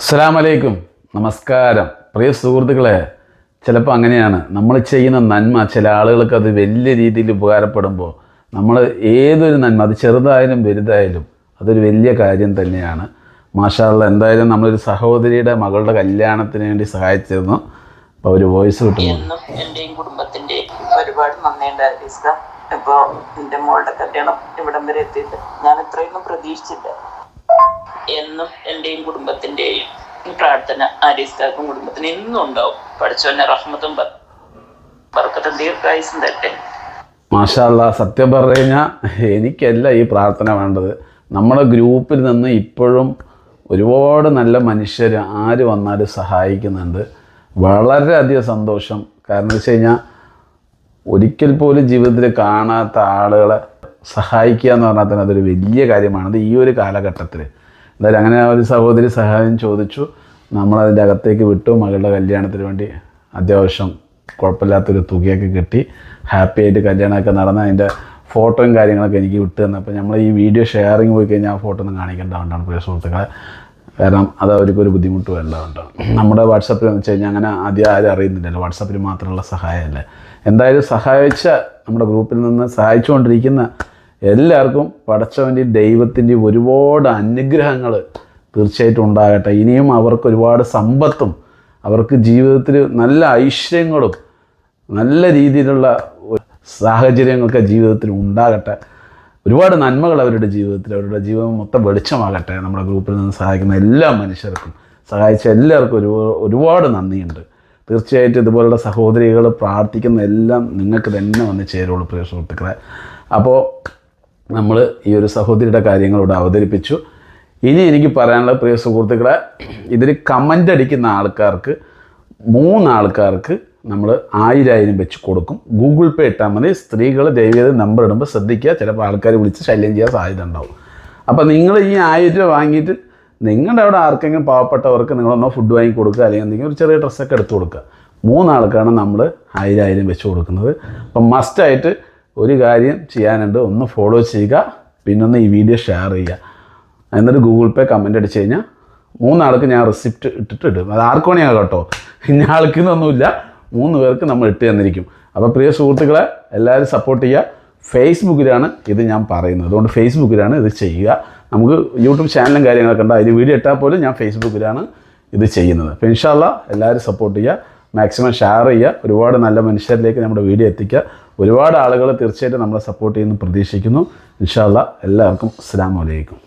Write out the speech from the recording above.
അസ്സലാമു അലൈക്കും. നമസ്കാരം. പ്രിയ സുഹൃത്തുക്കളെ, ചിലപ്പോൾ അങ്ങനെയാണ് നമ്മൾ ചെയ്യുന്ന നന്മ ചില ആളുകൾക്ക് അത് വലിയ രീതിയിൽ ഉപകാരപ്പെടുമ്പോൾ നമ്മൾ ഏതൊരു നന്മ, അത് ചെറുതായാലും വലുതായാലും അതൊരു വലിയ കാര്യം തന്നെയാണ്. മാഷാ അല്ലാഹ്, എന്തായാലും നമ്മളൊരു സഹോദരിയുടെ മകളുടെ കല്യാണത്തിന് വേണ്ടി സഹായിച്ചിരുന്നു. അപ്പോൾ ഒരു വോയിസ് കിട്ടുന്നു. എൻ്റെയും കുടുംബത്തിൻ്റെയും ഒരുപാട് നന്ദിയുണ്ട്. ഇപ്പോൾ എൻ്റെ മോളുടെ കല്യാണം ഇവിടം വരെ എത്തിയിട്ട് ഞാൻ ഇത്രയൊന്നും പ്രതീക്ഷിച്ചില്ല. എന്നും എൻ്റെയും കുടുംബത്തിൻ്റെയും പ്രാർത്ഥന ആരീസ്കാർക്കും കുടുംബത്തിന് എന്നും ഉണ്ടാവും. പഠിച്ചവനെ റഹ്മത്തും ബർക്കത്തും ദീർഘായുസ്സും തരട്ടെ. മാഷാ അല്ലാഹ്, സത്യം പറഞ്ഞു കഴിഞ്ഞാൽ എനിക്കല്ല ഈ പ്രാർത്ഥന വേണ്ടത്. നമ്മുടെ ഗ്രൂപ്പിൽ നിന്ന് ഇപ്പോഴും ഒരുപാട് നല്ല മനുഷ്യർ ആര് വന്നാലും സഹായിക്കുന്നുണ്ട്. വളരെയധികം സന്തോഷം. കാരണം എന്ന് വെച്ച് കഴിഞ്ഞാൽ ഒരിക്കൽ പോലും ജീവിതത്തിൽ കാണാത്ത ആളുകളെ സഹായിക്കുക എന്ന് പറഞ്ഞാൽ തന്നെ അതൊരു വലിയ കാര്യമാണ്. അത് ഈ ഒരു കാലഘട്ടത്തിൽ എന്തായാലും അങ്ങനെ ഒരു സഹോദരി സഹായം ചോദിച്ചു, നമ്മളതിൻ്റെ അകത്തേക്ക് വിട്ടു. മകളുടെ കല്യാണത്തിന് വേണ്ടി അത്യാവശ്യം കുഴപ്പമില്ലാത്തൊരു തുകയൊക്കെ കിട്ടി. ഹാപ്പി ആയിട്ട് കല്യാണമൊക്കെ നടന്ന് അതിൻ്റെ ഫോട്ടോയും കാര്യങ്ങളൊക്കെ എനിക്ക് വിട്ടു തന്നപ്പോൾ നമ്മൾ ഈ വീഡിയോ ഷെയറിങ് പോയി കഴിഞ്ഞാൽ ആ ഫോട്ടോ ഒന്നും കാണിക്കേണ്ടതുകൊണ്ടാണ് പ്രിയ സുഹൃത്തുക്കളെ. കാരണം അത് അവർക്കൊരു ബുദ്ധിമുട്ട് വേണ്ടതുകൊണ്ടാണ്. നമ്മുടെ വാട്സപ്പിൽ എന്ന് വെച്ച് കഴിഞ്ഞാൽ അങ്ങനെ ആദ്യം ആരും അറിയുന്നില്ലല്ലോ, വാട്സപ്പിൽ മാത്രമുള്ള സഹായമല്ലേ. എന്തായാലും സഹായിച്ച നമ്മുടെ ഗ്രൂപ്പിൽ നിന്ന് സഹായിച്ചുകൊണ്ടിരിക്കുന്ന എല്ലാവർക്കും പടച്ചവൻ്റെയും ദൈവത്തിൻ്റെയും ഒരുപാട് അനുഗ്രഹങ്ങൾ തീർച്ചയായിട്ടും ഉണ്ടാകട്ടെ. ഇനിയും അവർക്ക് ഒരുപാട് സമ്പത്തും അവർക്ക് ജീവിതത്തിൽ നല്ല ഐശ്വര്യങ്ങളും നല്ല രീതിയിലുള്ള സാഹചര്യങ്ങളൊക്കെ ജീവിതത്തിൽ ഉണ്ടാകട്ടെ. ഒരുപാട് നന്മകൾ അവരുടെ ജീവിതത്തിൽ, അവരുടെ ജീവിതം മൊത്തം വെളിച്ചമാകട്ടെ. നമ്മുടെ ഗ്രൂപ്പിൽ നിന്ന് സഹായിക്കുന്ന എല്ലാ മനുഷ്യർക്കും, സഹായിച്ച എല്ലാവർക്കും ഒരുപാട് നന്ദിയുണ്ട്. തീർച്ചയായിട്ടും ഇതുപോലുള്ള സഹോദരികൾ പ്രാർത്ഥിക്കുന്ന എല്ലാം നിങ്ങൾക്ക് തന്നെ വന്ന് ചേരുള്ളൂ പ്രിയ സുഹൃത്തുക്കളെ. അപ്പോൾ നമ്മൾ ഈ ഒരു സഹോദരിയുടെ കാര്യങ്ങളോട് അവതരിപ്പിച്ചു. ഇനി എനിക്ക് പറയാനുള്ളത് പ്രിയ സുഹൃത്തുക്കളെ, ഇതിൽ കമൻ്റ് അടിക്കുന്ന ആൾക്കാർക്ക് 3 ആൾക്കാർക്ക് നമ്മൾ 1000 വെച്ച് കൊടുക്കും. ഗൂഗിൾ പേ ഇട്ടാൽ മതി. സ്ത്രീകൾ ദയവേത് നമ്പർ ഇടുമ്പോൾ ശ്രദ്ധിക്കുക, ചിലപ്പോൾ ആൾക്കാർ വിളിച്ച് ശല്യം ചെയ്യാൻ സാധ്യത ഉണ്ടാവും. അപ്പോൾ നിങ്ങൾ ഈ 1000 രൂപ വാങ്ങിയിട്ട് നിങ്ങളുടെ അവിടെ ആർക്കെങ്കിലും പാവപ്പെട്ടവർക്ക് നിങ്ങളൊന്നോ ഫുഡ് വാങ്ങി കൊടുക്കുക, അല്ലെങ്കിൽ എന്തെങ്കിലും ഒരു ചെറിയ ഡ്രസ്സൊക്കെ എടുത്ത് കൊടുക്കുക. 3 ആൾക്കാണ് നമ്മൾ 1000 വെച്ച് കൊടുക്കുന്നത്. അപ്പം മസ്റ്റായിട്ട് ഒരു കാര്യം ചെയ്യാനുണ്ട്, ഒന്ന് ഫോളോ ചെയ്യുക, പിന്നൊന്ന് ഈ വീഡിയോ ഷെയർ ചെയ്യുക, എന്നിട്ട് ഗൂഗിൾ പേ കമൻ്റ് അടിച്ച് കഴിഞ്ഞാൽ 3 ആൾക്ക് ഞാൻ റെസിപ്റ്റ് ഇട്ടിട്ട് ഇടും. അത് ആർക്ക് വേണമെങ്കിൽ കേട്ടോ, ഇന്ന ആൾക്കെന്നൊന്നുമില്ല, 3 പേർക്ക് നമ്മൾ ഇട്ട് തന്നിരിക്കും. അപ്പോൾ പ്രിയ സുഹൃത്തുക്കളെ, എല്ലാവരും സപ്പോർട്ട് ചെയ്യുക. ഫേസ്ബുക്കിലാണ് ഇത് ഞാൻ പറയുന്നത്, അതുകൊണ്ട് ഫേസ്ബുക്കിലാണ് ഇത് ചെയ്യുക. നമുക്ക് യൂട്യൂബ് ചാനലും കാര്യങ്ങളൊക്കെ ഉണ്ട്, അതിൽ വീഡിയോ ഇട്ടാൽ പോലും ഞാൻ ഫേസ്ബുക്കിലാണ് ഇത് ചെയ്യുന്നത്. അപ്പോൾ ഇൻഷാ അല്ലാഹ് എല്ലാവരും സപ്പോർട്ട് ചെയ്യുക, മാക്സിമം ഷെയർ ചെയ്യുക, ഒരുപാട് നല്ല മനുഷ്യരിലേക്ക് നമ്മുടെ വീഡിയോ എത്തിക്കുക. ഒരുപാട് ആളുകൾ തീർച്ചയായിട്ടും നമ്മളെ സപ്പോർട്ട് ചെയ്യുന്നു പ്രതീക്ഷിക്കുന്നു. ഇൻഷാ അല്ലാഹ് എല്ലാവർക്കും അസ്സലാമു അലൈക്കും.